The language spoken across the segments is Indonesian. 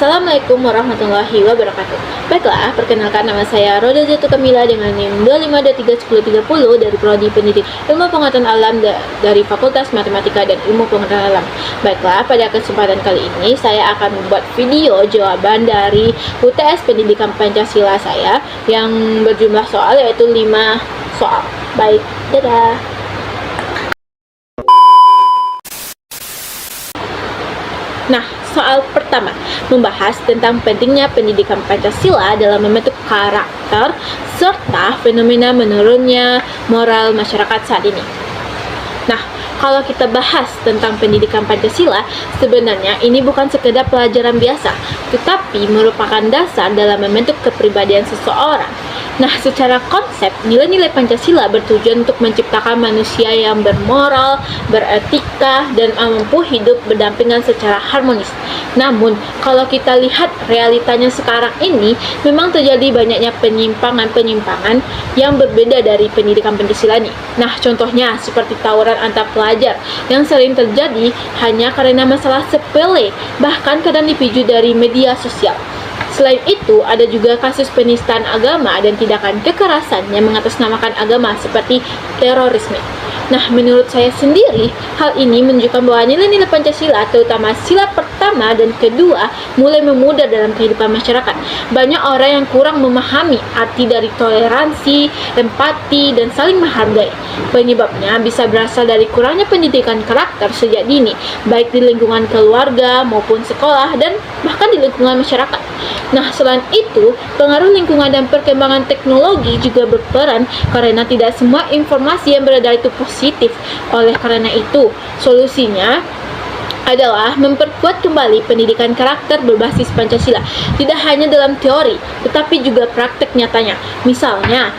Assalamualaikum warahmatullahi wabarakatuh. Baiklah, perkenalkan nama saya Roda Zatu Kamila dengan NIM 2531030 dari Prodi Pendidik Ilmu Pengetahuan Alam dari Fakultas Matematika dan Ilmu Pengetahuan Alam. Baiklah, pada kesempatan kali ini saya akan membuat video jawaban dari UTS Pendidikan Pancasila saya yang berjumlah soal yaitu 5 soal. Baik, dadah. Nah, soal pertama membahas tentang pentingnya pendidikan Pancasila dalam membentuk karakter serta fenomena menurunnya moral masyarakat saat ini. Nah, kalau kita bahas tentang pendidikan Pancasila, sebenarnya ini bukan sekedar pelajaran biasa, tetapi merupakan dasar dalam membentuk kepribadian seseorang. Nah, secara konsep, nilai-nilai Pancasila bertujuan untuk menciptakan manusia yang bermoral, beretika, dan mampu hidup berdampingan secara harmonis. Namun, kalau kita lihat realitanya sekarang ini, memang terjadi banyaknya penyimpangan-penyimpangan yang berbeda dari pendidikan Pancasila ini. Nah, contohnya seperti tawuran antar pelajar yang sering terjadi hanya karena masalah sepele, bahkan kadang dipicu dari media sosial. Selain itu, ada juga kasus penistaan agama dan tindakan kekerasan yang mengatasnamakan agama seperti terorisme. Nah, menurut saya sendiri, hal ini menunjukkan bahwa nilai-nilai Pancasila, terutama sila pertama dan kedua, mulai memudar dalam kehidupan masyarakat. Banyak orang yang kurang memahami arti dari toleransi, empati, dan saling menghargai. Penyebabnya bisa berasal dari kurangnya pendidikan karakter sejak dini, baik di lingkungan keluarga maupun sekolah, dan bahkan di lingkungan masyarakat. Nah, selain itu, pengaruh lingkungan dan perkembangan teknologi juga berperan karena tidak semua informasi yang beredar itu positif. Oleh karena itu, solusinya adalah memperkuat kembali pendidikan karakter berbasis Pancasila, tidak hanya dalam teori, tetapi juga praktek nyatanya. Misalnya,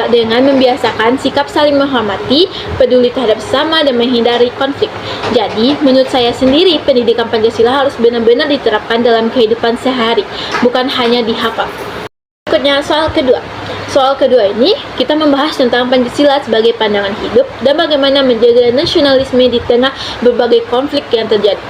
dengan membiasakan sikap saling menghormati, peduli terhadap sesama, dan menghindari konflik. Jadi, menurut saya sendiri, pendidikan Pancasila harus benar-benar diterapkan dalam kehidupan sehari, bukan hanya dihafal. Berikutnya, soal kedua. Soal kedua ini, kita membahas tentang Pancasila sebagai pandangan hidup dan bagaimana menjaga nasionalisme di tengah berbagai konflik yang terjadi.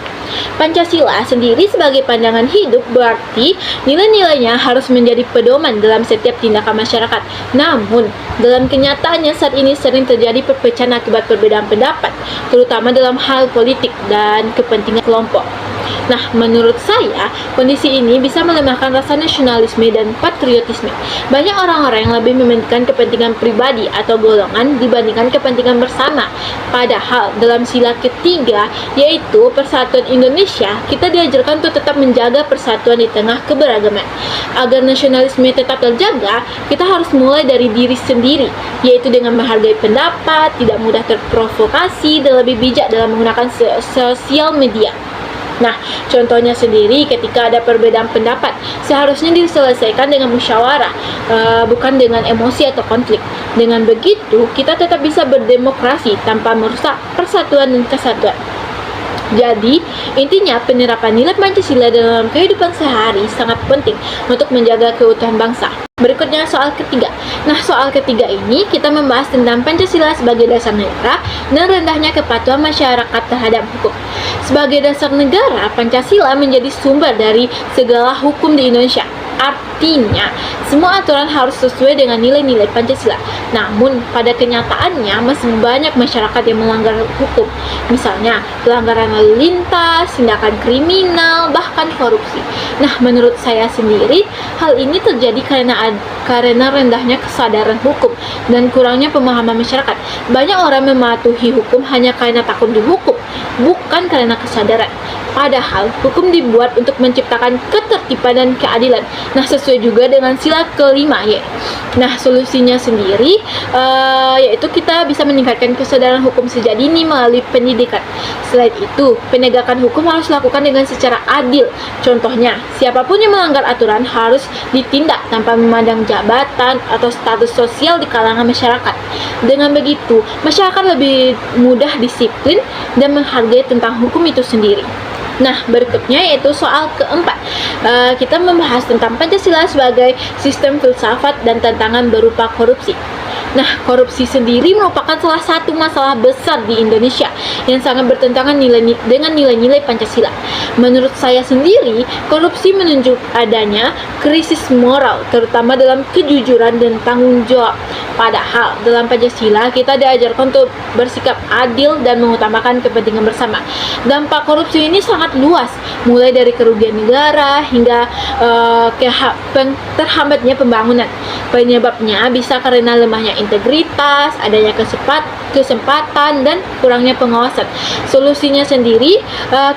Pancasila sendiri sebagai pandangan hidup berarti nilai-nilainya harus menjadi pedoman dalam setiap tindakan masyarakat. Namun, dalam kenyataannya saat ini sering terjadi perpecahan akibat perbedaan pendapat, terutama dalam hal politik dan kepentingan kelompok. Nah, menurut saya, kondisi ini bisa melemahkan rasa nasionalisme dan patriotisme. Banyak orang-orang yang lebih mementingkan kepentingan pribadi atau golongan dibandingkan kepentingan bersama. Padahal, dalam sila ketiga, yaitu Persatuan Indonesia, kita diajarkan untuk tetap menjaga persatuan di tengah keberagaman. Agar nasionalisme tetap terjaga, kita harus mulai dari diri sendiri, yaitu dengan menghargai pendapat, tidak mudah terprovokasi, dan lebih bijak dalam menggunakan sosial media. Nah, contohnya sendiri ketika ada perbedaan pendapat, seharusnya diselesaikan dengan musyawarah, bukan dengan emosi atau konflik. Dengan begitu, kita tetap bisa berdemokrasi tanpa merusak persatuan dan kesatuan. Jadi, intinya penerapan nilai Pancasila dalam kehidupan sehari sangat penting untuk menjaga keutuhan bangsa. Berikutnya soal ketiga. Nah, soal ketiga ini kita membahas tentang Pancasila sebagai dasar negara dan rendahnya kepatuhan masyarakat terhadap hukum. Sebagai dasar negara, Pancasila menjadi sumber dari segala hukum di Indonesia. Artinya, semua aturan harus sesuai dengan nilai-nilai Pancasila. Namun, pada kenyataannya masih banyak masyarakat yang melanggar hukum. Misalnya, pelanggaran lalu lintas, tindakan kriminal, bahkan korupsi. Nah, menurut saya sendiri, hal ini terjadi karena rendahnya kesadaran hukum dan kurangnya pemahaman masyarakat. Banyak orang mematuhi hukum hanya karena takut dihukum, bukan karena kesadaran. Padahal, hukum dibuat untuk menciptakan ketertiban dan keadilan. Nah, sesuai juga dengan sila kelima ya. Nah, solusinya sendiri yaitu kita bisa meningkatkan kesadaran hukum sejak dini melalui pendidikan. Selain itu, penegakan hukum harus dilakukan dengan secara adil. Contohnya, siapapun yang melanggar aturan harus ditindak tanpa memandang jabatan atau status sosial di kalangan masyarakat. Dengan begitu, masyarakat lebih mudah disiplin dan menghargai tentang hukum itu sendiri. Nah, berikutnya yaitu soal keempat. Kita membahas tentang Pancasila sebagai sistem filsafat dan tantangan berupa korupsi. Nah, korupsi sendiri merupakan salah satu masalah besar di Indonesia yang sangat bertentangan dengan nilai-nilai Pancasila. Menurut saya sendiri, korupsi menunjuk adanya krisis moral, terutama dalam kejujuran dan tanggung jawab. Padahal dalam Pancasila kita diajarkan untuk bersikap adil dan mengutamakan kepentingan bersama. Dampak korupsi ini sangat luas, mulai dari kerugian negara hingga terhambatnya pembangunan. Penyebabnya bisa karena lemahnya integritas, adanya kesempatan, dan kurangnya pengawasan. Solusinya sendiri,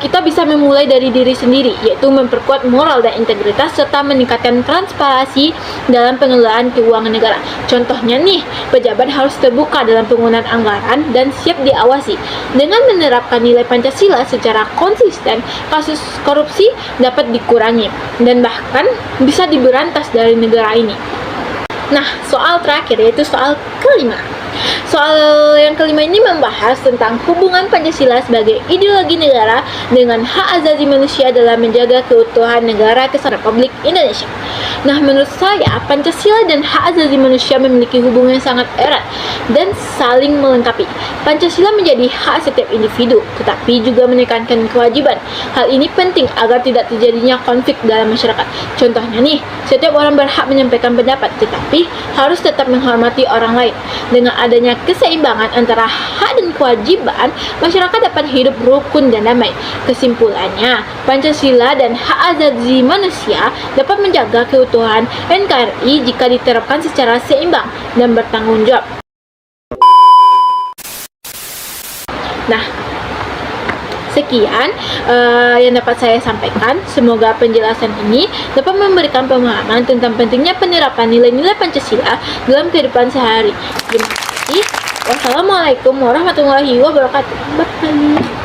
kita bisa memulai dari diri sendiri, yaitu memperkuat moral dan integritas serta meningkatkan transparansi dalam pengelolaan keuangan negara. Contohnya nih, pejabat harus terbuka dalam penggunaan anggaran dan siap diawasi. Dengan menerapkan nilai Pancasila secara konsisten, kasus korupsi dapat dikurangi dan bahkan bisa diberantas dari negara ini. Nah, soal terakhir yaitu soal kelima. Soal yang kelima ini membahas tentang hubungan Pancasila sebagai ideologi negara dengan hak asasi manusia dalam menjaga keutuhan negara kesatuan Republik Indonesia. Nah, menurut saya Pancasila dan hak asasi manusia memiliki hubungan yang sangat erat dan saling melengkapi. Pancasila menjadi hak setiap individu, tetapi juga menekankan kewajiban. Hal ini penting agar tidak terjadinya konflik dalam masyarakat. Contohnya nih, setiap orang berhak menyampaikan pendapat, tetapi harus tetap menghormati orang lain. Dengan adanya keseimbangan antara hak dan kewajiban, masyarakat dapat hidup rukun dan damai. Kesimpulannya, Pancasila dan hak asasi manusia dapat menjaga keutuhan NKRI jika diterapkan secara seimbang dan bertanggung jawab. Nah, sekian yang dapat saya sampaikan. Semoga penjelasan ini dapat memberikan pemahaman tentang pentingnya penerapan nilai-nilai Pancasila dalam kehidupan sehari. Terima kasih. Wassalamualaikum warahmatullahi wabarakatuh. Bye.